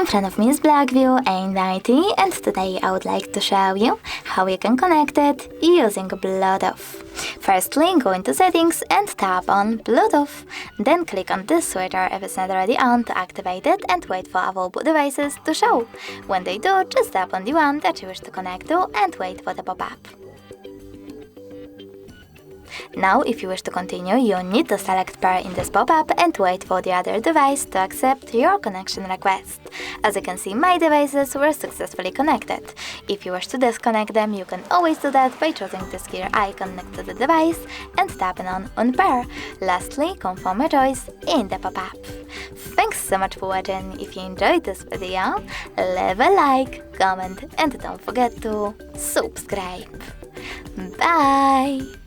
In front of me is Blackview A90 and today I would like to show you how you can connect it using Bluetooth. Firstly, go into settings and tap on Bluetooth. Then click on this switcher if it's not already on to activate it and wait for available devices to show. When they do, just tap on the one that you wish to connect to and wait for the pop-up. Now, if you wish to continue, you need to select pair in this pop-up and wait for the other device to accept your connection request. As you can see, my devices were successfully connected. If you wish to disconnect them, you can always do that by choosing this gear icon next to the device and tapping on Unpair. Lastly, confirm your choice in the pop-up. Thanks so much for watching. If you enjoyed this video, leave a like, comment and don't forget to subscribe. Bye!